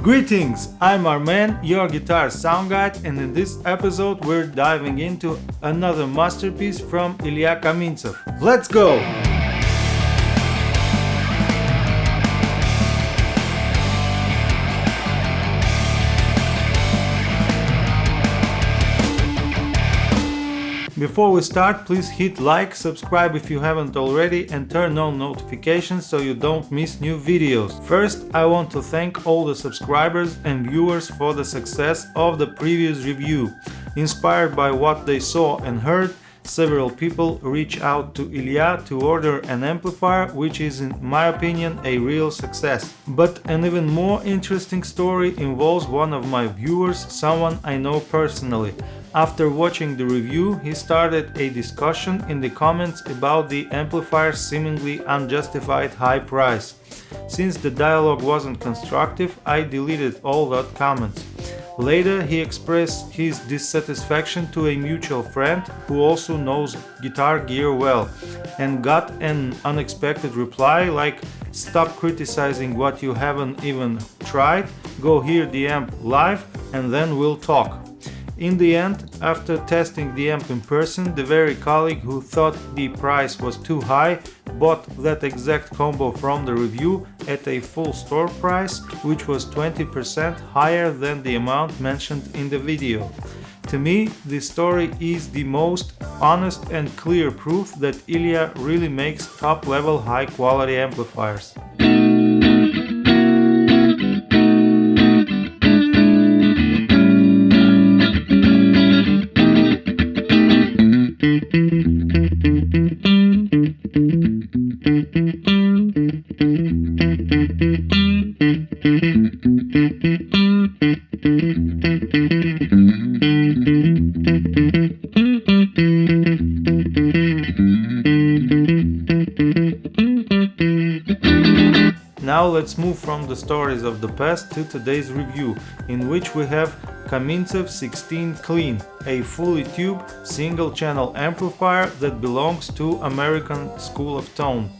Greetings, I'm Armen, your guitar sound guide, and in this episode we're diving into another masterpiece from Ilya Kamintsev. Let's go! Before we start, please hit like, subscribe if you haven't already, and turn on notifications so you don't miss new videos. First, I want to thank all the subscribers and viewers for the success of the previous review. Inspired by what they saw and heard, several people reached out to Ilya to order an amplifier, which is in my opinion a real success. But an even more interesting story involves one of my viewers, someone I know personally. After watching the review, he started a discussion in the comments about the amplifier's seemingly unjustified high price. Since the dialogue wasn't constructive, I deleted all that comments. Later, he expressed his dissatisfaction to a mutual friend who also knows guitar gear well, and got an unexpected reply like, "Stop criticizing what you haven't even tried, go hear the amp live and then we'll talk." In the end, after testing the amp in person, the very colleague who thought the price was too high bought that exact combo from the review at a full store price, which was 20% higher than the amount mentioned in the video. To me, this story is the most honest and clear proof that Ilya really makes top-level high-quality amplifiers. Now let's move from the stories of the past to today's review, in which we have Kamintsev 16 Clean, a fully tube single-channel amplifier that belongs to American School of Tone.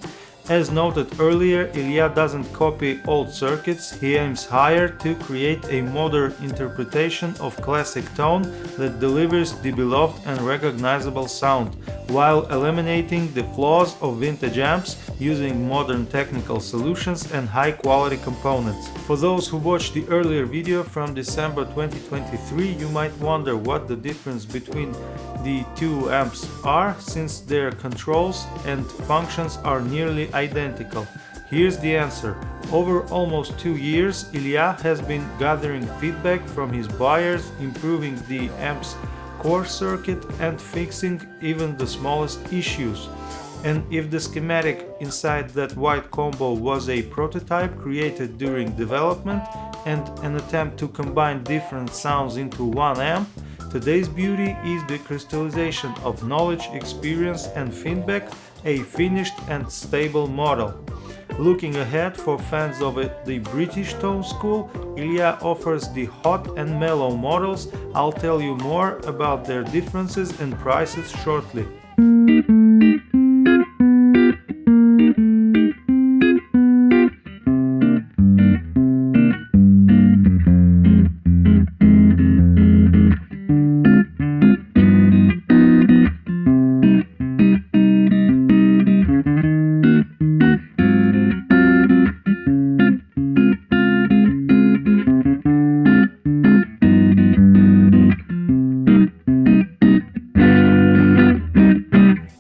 As noted earlier, Ilya doesn't copy old circuits, he aims higher to create a modern interpretation of classic tone that delivers the beloved and recognizable sound, while eliminating the flaws of vintage amps using modern technical solutions and high-quality components. For those who watched the earlier video from December 2023, you might wonder what the difference between the two amps are, since their controls and functions are nearly identical. Here's the answer. Over almost 2 years, Ilya has been gathering feedback from his buyers, improving the amp's core circuit and fixing even the smallest issues. And if the schematic inside that white combo was a prototype created during development and an attempt to combine different sounds into one amp, today's beauty is the crystallization of knowledge, experience and feedback, a finished and stable model. Looking ahead, for fans of the British tone school, Ilya offers the hot and mellow models. I'll tell you more about their differences and prices shortly.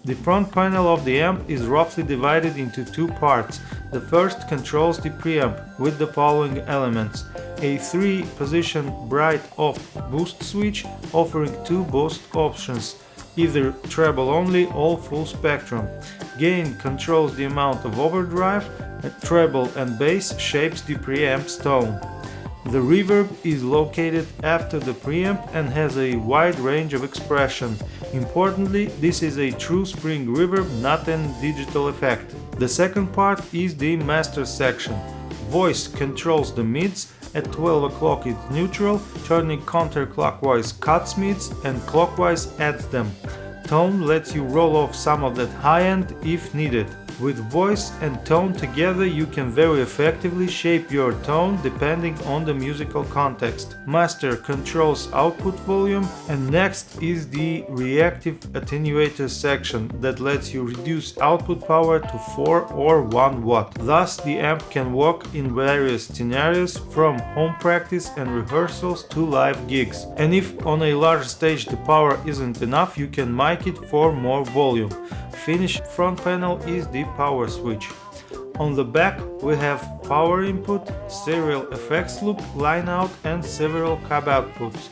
The front panel of the amp is roughly divided into two parts. The first controls the preamp with the following elements: a 3-position bright off boost switch offering 2 boost options, either treble only or full spectrum. Gain controls the amount of overdrive, treble and bass shapes the preamp's tone. The reverb is located after the preamp and has a wide range of expression. Importantly, this is a true spring reverb, not a digital effect. The second part is the master section. Voice controls the mids, at 12 o'clock it's neutral, turning counterclockwise cuts mids and clockwise adds them. Tone lets you roll off some of that high end if needed. With voice and tone together, you can very effectively shape your tone depending on the musical context. Master controls output volume, and next is the reactive attenuator section that lets you reduce output power to 4 or 1 watt. Thus, the amp can work in various scenarios from home practice and rehearsals to live gigs. And if on a large stage the power isn't enough, you can mic it for more volume. Finished front panel is the power switch. On the back we have power input, serial effects loop, line out and several cab outputs.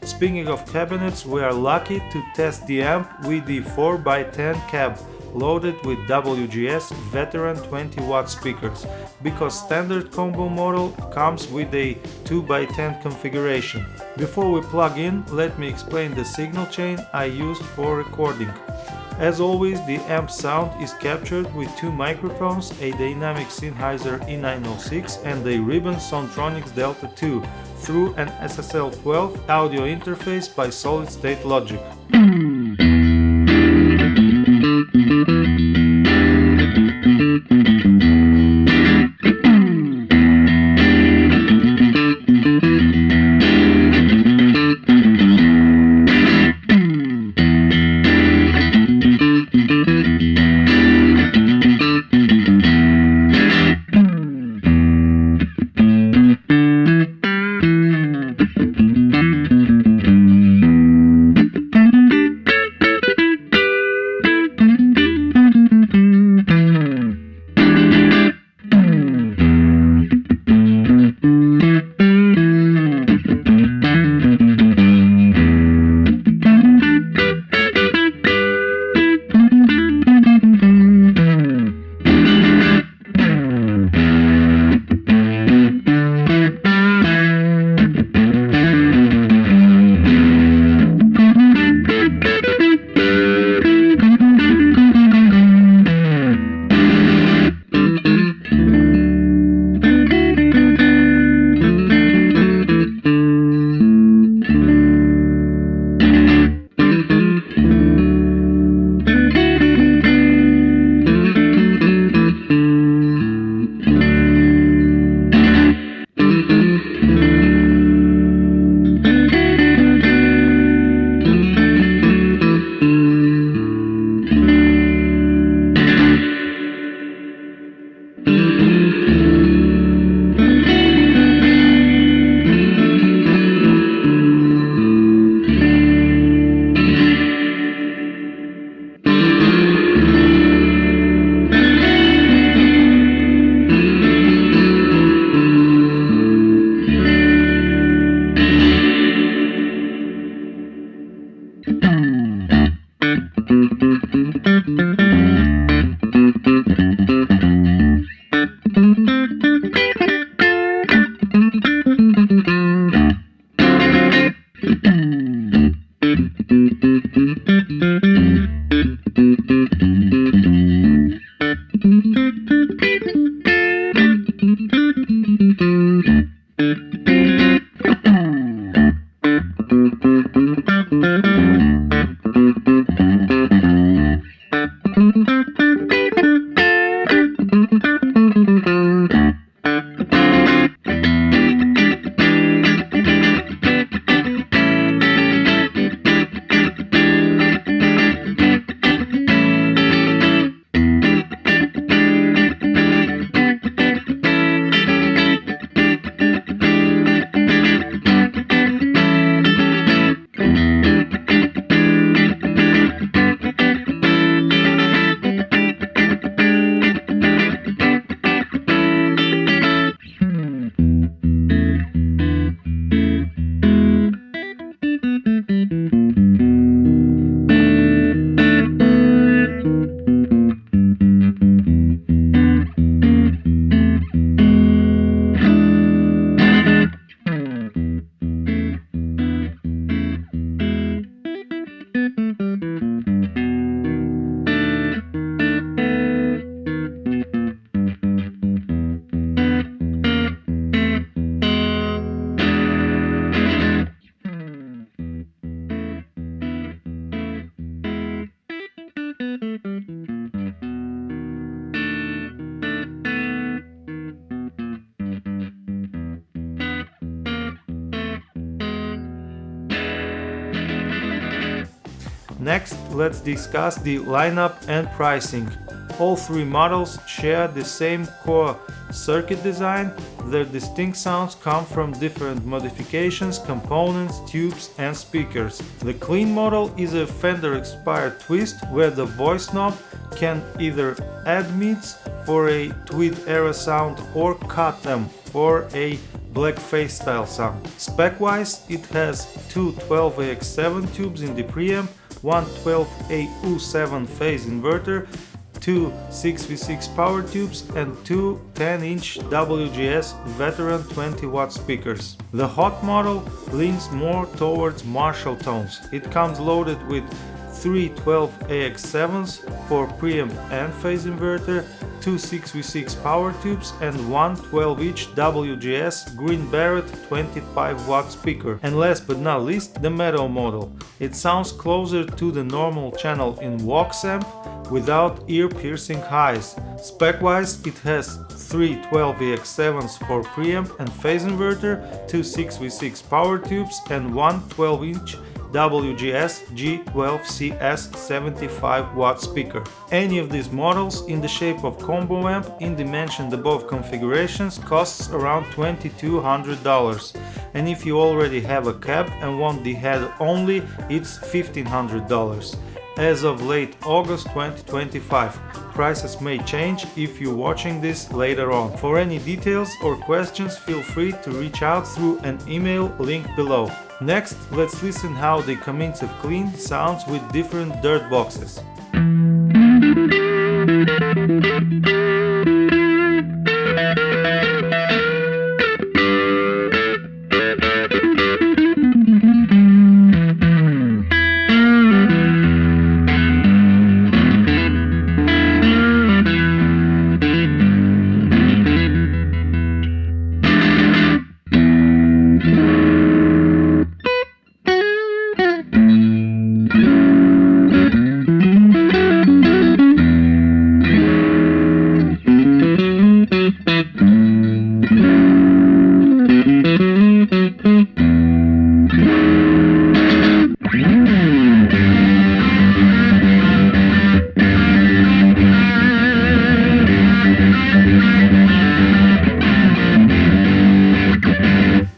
Speaking of cabinets, we are lucky to test the amp with the 4x10 cab loaded with WGS Veteran 20 watt speakers, because standard combo model comes with a 2x10 configuration. Before we plug in, let me explain the signal chain I used for recording. As always, the amp sound is captured with 2 microphones, a dynamic Sennheiser E906 and a Ribbon Sontronics Delta 2 through an SSL12 audio interface by Solid State Logic. Next, let's discuss the lineup and pricing. All three models share the same core circuit design. Their distinct sounds come from different modifications, components, tubes and speakers. The clean model is a Fender-inspired twist where the voice knob can either add mids for a tweed-era sound or cut them for a blackface style sound. Spec-wise, it has two 12AX7 tubes in the preamp, one 12AU7 phase inverter, two 6v6 power tubes and two 10-inch WGS veteran 20-watt speakers. The hot model leans more towards Marshall tones. It comes loaded with three 12AX7s for preamp and phase inverter, two 6v6 power tubes and one 12-inch WGS Green Barrett 25-watt speaker. And last but not least, the metal model. It sounds closer to the normal channel in Vox amp without ear-piercing highs. Spec-wise, it has three 12AX7s for preamp and phase inverter, two 6v6 power tubes and one 12-inch WGS G12CS 75-watt speaker. Any of these models in the shape of combo amp in the mentioned above configurations costs around $2,200, and if you already have a cab and want the head only, it's $1,500. As of late August 2025. Prices may change if you're watching this later on. For any details or questions, feel free to reach out through an email link below. Next, let's listen how the Kamintsev Clean sounds with different dirt boxes.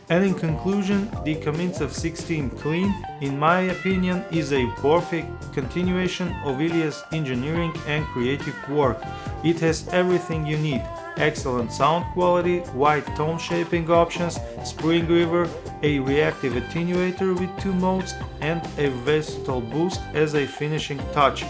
And in conclusion, the Kamintsev 16 Clean, in my opinion, is a perfect continuation of Ilya's engineering and creative work. It has everything you need: excellent sound quality, wide tone shaping options, spring river, a reactive attenuator with two modes, and a versatile boost as a finishing touch.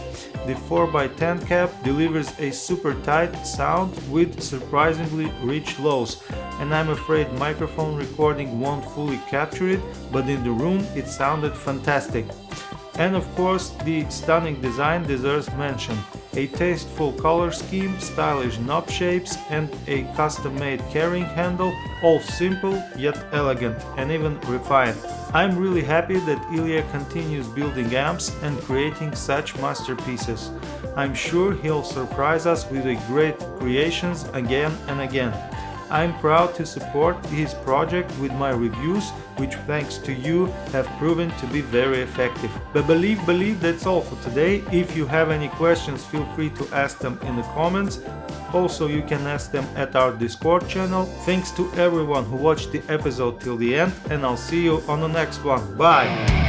The 4x10 cab delivers a super tight sound with surprisingly rich lows, and I'm afraid microphone recording won't fully capture it, but in the room it sounded fantastic. And of course, the stunning design deserves mention. A tasteful color scheme, stylish knob shapes and a custom-made carrying handle, all simple yet elegant and even refined. I'm really happy that Ilya continues building amps and creating such masterpieces. I'm sure he'll surprise us with great creations again and again. I'm proud to support his project with my reviews, which thanks to you have proven to be very effective. But believe that's all for today. If you have any questions, feel free to ask them in the comments. Also, you can ask them at our Discord channel. Thanks to everyone who watched the episode till the end, and I'll see you on the next one. Bye!